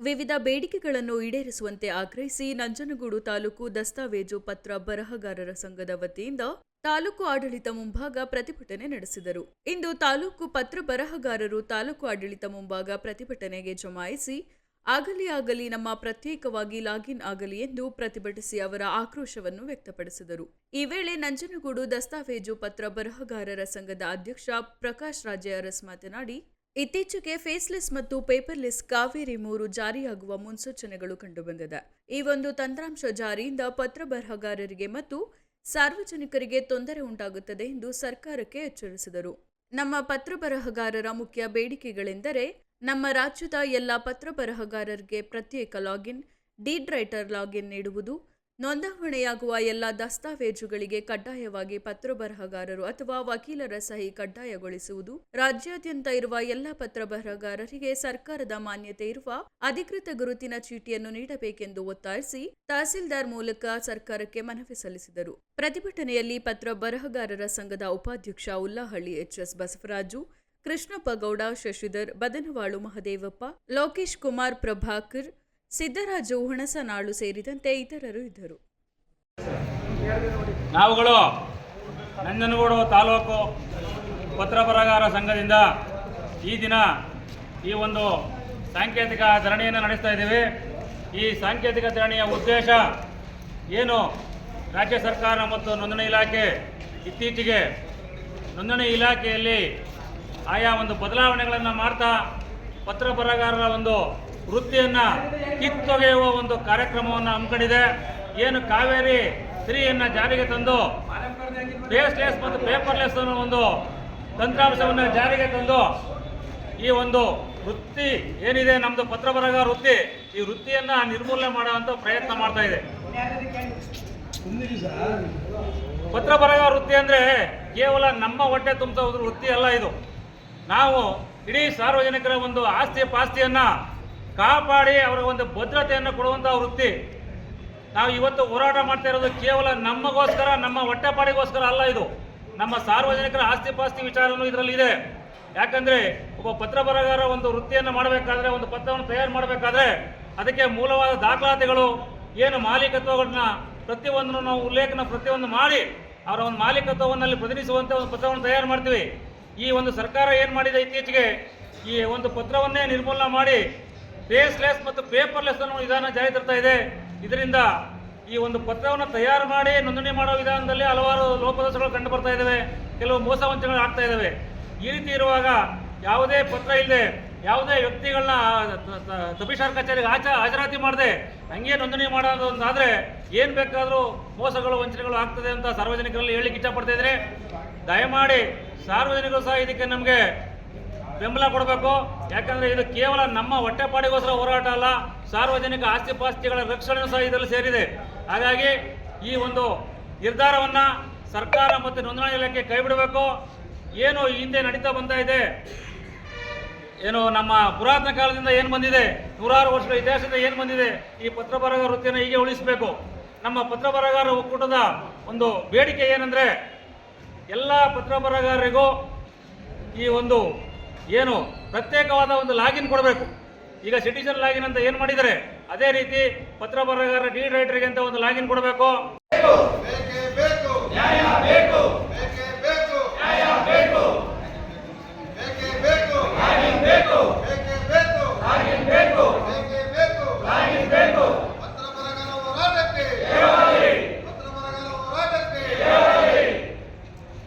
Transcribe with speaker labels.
Speaker 1: ವಿವಿಧ ಬೇಡಿಕೆಗಳನ್ನು ಈಡೇರಿಸುವಂತೆ ಆಗ್ರಹಿಸಿ ನಂಜನಗೂಡು ತಾಲೂಕು ದಸ್ತಾವೇಜು ಪತ್ರ ಬರಹಗಾರರ ಸಂಘದ ವತಿಯಿಂದ ತಾಲೂಕು ಆಡಳಿತ ಮುಂಭಾಗ ಪ್ರತಿಭಟನೆ ನಡೆಸಿದರು. ಇಂದು ತಾಲೂಕು ಪತ್ರ ಬರಹಗಾರರು ತಾಲೂಕು ಆಡಳಿತ ಮುಂಭಾಗ ಪ್ರತಿಭಟನೆಗೆ ಜಮಾಯಿಸಿ ಆಗಲಿ ನಮ್ಮ ಪ್ರತ್ಯೇಕವಾಗಿ ಲಾಗಿನ್ ಆಗಲಿ ಎಂದು ಪ್ರತಿಭಟಿಸಿ ಅವರ ಆಕ್ರೋಶವನ್ನು ವ್ಯಕ್ತಪಡಿಸಿದರು. ಈ ವೇಳೆ ನಂಜನಗೂಡು ದಸ್ತಾವೇಜು ಪತ್ರ ಬರಹಗಾರರ ಸಂಘದ ಅಧ್ಯಕ್ಷ ಪ್ರಕಾಶ್ ರಾಜೆ ಅರಸ್ ಮಾತನಾಡಿ, ಇತ್ತೀಚೆಗೆ ಫೇಸ್ಲೆಸ್ ಮತ್ತು ಪೇಪರ್ಲೆಸ್ ಕಾವೇರಿ 3 ಜಾರಿಯಾಗುವ ಮುನ್ಸೂಚನೆಗಳು ಕಂಡುಬಂದಿದೆ. ಈ ಒಂದು ತಂತ್ರಾಂಶ ಜಾರಿಯಿಂದ ಪತ್ರ ಬರಹಗಾರರಿಗೆ ಮತ್ತು ಸಾರ್ವಜನಿಕರಿಗೆ ತೊಂದರೆ ಉಂಟಾಗುತ್ತದೆ ಎಂದು ಸರ್ಕಾರಕ್ಕೆ ಎಚ್ಚರಿಸಿದರು. ನಮ್ಮ ಪತ್ರ ಬರಹಗಾರರ ಮುಖ್ಯ ಬೇಡಿಕೆಗಳೆಂದರೆ ನಮ್ಮ ರಾಜ್ಯದ ಎಲ್ಲ ಪತ್ರ ಬರಹಗಾರರಿಗೆ ಪ್ರತ್ಯೇಕ ಲಾಗಿನ್, ಡೀಡ್ ರೈಟರ್ ಲಾಗಿನ್ ನೀಡುವುದು, ನೋಂದಾವಣೆಯಾಗುವ ಎಲ್ಲ ದಸ್ತಾವೇಜುಗಳಿಗೆ ಕಡ್ಡಾಯವಾಗಿ ಪತ್ರ ಬರಹಗಾರರು ಅಥವಾ ವಕೀಲರ ಸಹಿ ಕಡ್ಡಾಯಗೊಳಿಸುವುದು, ರಾಜ್ಯಾದ್ಯಂತ ಇರುವ ಎಲ್ಲ ಪತ್ರ ಬರಹಗಾರರಿಗೆ ಸರ್ಕಾರದ ಮಾನ್ಯತೆ ಇರುವ ಅಧಿಕೃತ ಗುರುತಿನ ಚೀಟಿಯನ್ನು ನೀಡಬೇಕೆಂದು ಒತ್ತಾಯಿಸಿ ತಹಸೀಲ್ದಾರ್ ಮೂಲಕ ಸರ್ಕಾರಕ್ಕೆ ಮನವಿ ಸಲ್ಲಿಸಿದರು. ಪ್ರತಿಭಟನೆಯಲ್ಲಿ ಪತ್ರ ಬರಹಗಾರರ ಸಂಘದ ಉಪಾಧ್ಯಕ್ಷ ಉಲ್ಲಹಳ್ಳಿ ಎಚ್ಎಸ್ ಬಸವರಾಜು, ಕೃಷ್ಣಪ್ಪ ಗೌಡ, ಶಶಿಧರ್, ಬದನವಾಳು ಮಹದೇವಪ್ಪ, ಲೋಕೇಶ್ ಕುಮಾರ್, ಪ್ರಭಾಕರ್, ಸಿದ್ದರಾಜು, ಹುಣಸನಾಳು ಸೇರಿದಂತೆ ಇತರರು ಇದ್ದರು.
Speaker 2: ನಾವುಗಳು ನಂಜನಗೂಡು ತಾಲೂಕು ಪತ್ರ ಬರಹಗಾರ ಸಂಘದಿಂದ ಈ ದಿನ ಈ ಒಂದು ಸಾಂಕೇತಿಕ ಧರಣಿಯನ್ನು ನಡೆಸ್ತಾ ಇದ್ದೇವೆ. ಈ ಸಾಂಕೇತಿಕ ಧರಣಿಯ ಉದ್ದೇಶ ಏನು, ರಾಜ್ಯ ಸರ್ಕಾರ ಮತ್ತು ನೋಂದಣಿ ಇಲಾಖೆ ಇತ್ತೀಚೆಗೆ ನೋಂದಣಿ ಇಲಾಖೆಯಲ್ಲಿ ಆಯಾ ಒಂದು ಬದಲಾವಣೆಗಳನ್ನು ಮಾಡ್ತಾ ಪತ್ರ ಬರಹಗಾರರ ಒಂದು ವೃತ್ತಿಯನ್ನು ಕಿತ್ತೊಗೆಯುವ ಒಂದು ಕಾರ್ಯಕ್ರಮವನ್ನು ಹಮ್ಮಿಕೊಂಡಿದೆ. ಏನು ಕಾವೇರಿ 3 ಜಾರಿಗೆ ತಂದು ಫೇಸ್ಲೆಸ್ ಮತ್ತು ಪೇಪರ್ಲೆಸ್ ಅನ್ನೋ ಒಂದು ತಂತ್ರಾಂಶವನ್ನು ಜಾರಿಗೆ ತಂದು ಈ ಒಂದು ವೃತ್ತಿ ಏನಿದೆ ನಮ್ಮದು ಪತ್ರ ಬರಹಗಾರ ವೃತ್ತಿ, ಈ ವೃತ್ತಿಯನ್ನು ನಿರ್ಮೂಲನೆ ಮಾಡುವಂಥ ಪ್ರಯತ್ನ ಮಾಡ್ತಾ ಇದೆ. ಪತ್ರ ಬರಹಗಾರ ವೃತ್ತಿ ಅಂದರೆ ಕೇವಲ ನಮ್ಮ ಹೊಟ್ಟೆ ತುಂಬಿಸೋ ವೃತ್ತಿ ಅಲ್ಲ. ಇದು ನಾವು ಇಡೀ ಸಾರ್ವಜನಿಕರ ಒಂದು ಆಸ್ತಿ ಪಾಸ್ತಿಯನ್ನು ಕಾಪಾಡಿ ಅವರ ಒಂದು ಭದ್ರತೆಯನ್ನು ಕೊಡುವಂಥ ವೃತ್ತಿ. ನಾವು ಇವತ್ತು ಹೋರಾಟ ಮಾಡ್ತಾ ಇರೋದು ಕೇವಲ ನಮಗೋಸ್ಕರ, ನಮ್ಮ ಹೊಟ್ಟೆಪಾಡಿಗೋಸ್ಕರ ಅಲ್ಲ. ಇದು ನಮ್ಮ ಸಾರ್ವಜನಿಕರ ಆಸ್ತಿ ಪಾಸ್ತಿ ವಿಚಾರನೂ ಇದರಲ್ಲಿ ಇದೆ. ಯಾಕಂದರೆ ಒಬ್ಬ ಪತ್ರ ಬರಹಗಾರ ಒಂದು ವೃತ್ತಿಯನ್ನು ಮಾಡಬೇಕಾದ್ರೆ, ಒಂದು ಪತ್ರವನ್ನು ತಯಾರು ಮಾಡಬೇಕಾದ್ರೆ ಅದಕ್ಕೆ ಮೂಲವಾದ ದಾಖಲಾತಿಗಳು ಏನು ಮಾಲೀಕತ್ವಗಳನ್ನ ಪ್ರತಿಯೊಂದನ್ನು ನಾವು ಉಲ್ಲೇಖನ ಪ್ರತಿಯೊಂದು ಮಾಡಿ ಅವರ ಒಂದು ಮಾಲೀಕತ್ವವನ್ನಲ್ಲಿ ಪ್ರತಿನಿಧಿಸುವಂಥ ಒಂದು ಪತ್ರವನ್ನು ತಯಾರು ಮಾಡ್ತೀವಿ. ಈ ಒಂದು ಸರ್ಕಾರ ಏನು ಮಾಡಿದೆ, ಇತ್ತೀಚೆಗೆ ಈ ಒಂದು ಪತ್ರವನ್ನೇ ನಿರ್ಮೂಲನೆ ಮಾಡಿ ಫೇಸ್ಲೆಸ್ ಮತ್ತು ಪೇಪರ್ಲೆಸ್ ಅನ್ನೋ ವಿಧಾನ ಜಾರಿ ತರ್ತಾ ಇದೆ. ಇದರಿಂದ ಈ ಒಂದು ಪತ್ರವನ್ನು ತಯಾರು ಮಾಡಿ ನೋಂದಣಿ ಮಾಡೋ ವಿಧಾನದಲ್ಲಿ ಹಲವಾರು ಲೋಪದೋಷಗಳು ಕಂಡು ಬರ್ತಾ ಇದ್ದಾವೆ, ಕೆಲವು ಮೋಸ ವಂಚನೆಗಳು ಆಗ್ತಾ ಇದ್ದಾವೆ. ಈ ರೀತಿ ಇರುವಾಗ ಯಾವುದೇ ಪತ್ರ ಇಲ್ಲದೆ ಯಾವುದೇ ವ್ಯಕ್ತಿಗಳನ್ನ ತಹಶೀಲ್ದಾರ್ ಕಚೇರಿಗೆ ಹಾಜರಾತಿ ಮಾಡದೆ ಹಂಗೆ ನೋಂದಣಿ ಮಾಡೋದಾದರೆ ಏನು ಬೇಕಾದರೂ ಮೋಸಗಳು ವಂಚನೆಗಳು ಆಗ್ತದೆ ಅಂತ ಸಾರ್ವಜನಿಕರಲ್ಲಿ ಹೇಳಲಿಕ್ಕೆ ಇಷ್ಟಪಡ್ತಾ ಇದ್ದಾರೆ. ದಯಮಾಡಿ ಸಾರ್ವಜನಿಕರು ಸಹ ಇದಕ್ಕೆ ನಮಗೆ ಬೆಂಬಲ ಕೊಡಬೇಕು. ಯಾಕಂದರೆ ಇದು ಕೇವಲ ನಮ್ಮ ಹೊಟ್ಟೆಪಾಡಿಗೋಸ್ಕರ ಹೋರಾಟ ಅಲ್ಲ, ಸಾರ್ವಜನಿಕ ಆಸ್ತಿ ಪಾಸ್ತಿಗಳ ರಕ್ಷಣೆ ಸಹ ಇದರಲ್ಲಿ ಸೇರಿದೆ. ಹಾಗಾಗಿ ಈ ಒಂದು ನಿರ್ಧಾರವನ್ನು ಸರ್ಕಾರ ಮತ್ತು ನೋಂದಣಿ ಇಲಾಖೆ ಕೈ ಬಿಡಬೇಕು. ಏನು ಹಿಂದೆ ನಡೀತಾ ಬಂತಾ ಇದೆ, ಏನು ನಮ್ಮ ಪುರಾತನ ಕಾಲದಿಂದ ಏನು ಬಂದಿದೆ, ನೂರಾರು ವರ್ಷಗಳ ಇತಿಹಾಸದಿಂದ ಏನು ಬಂದಿದೆ, ಈ ಪತ್ರ ಬರಹಗಾರ ವೃತ್ತಿಯನ್ನು ಹೀಗೆ ಉಳಿಸಬೇಕು. ನಮ್ಮ ಪತ್ರ ಬರಹಗಾರ ಒಕ್ಕೂಟದ ಒಂದು ಬೇಡಿಕೆ ಏನಂದರೆ, ಎಲ್ಲ ಪತ್ರ ಬರಹಗಾರರಿಗೂ ಈ ಒಂದು ಏನು ಪ್ರತ್ಯೇಕವಾದ ಒಂದು ಲಾಗಿನ್ ಕೊಡಬೇಕು. ಈಗ ಸಿಟಿಜನ್ ಲಾಗಿನ್ ಅಂತ ಏನು ಮಾಡಿದ್ದಾರೆ, ಅದೇ ರೀತಿ ಪತ್ರ ಬರಹಗಾರ ಡೀಡ್ ರೈಟರ್ಗೆ ಅಂತ ಒಂದು ಲಾಗಿನ್ ಕೊಡಬೇಕು.
Speaker 3: ನ್ಯಾಯ ಬೇಕು.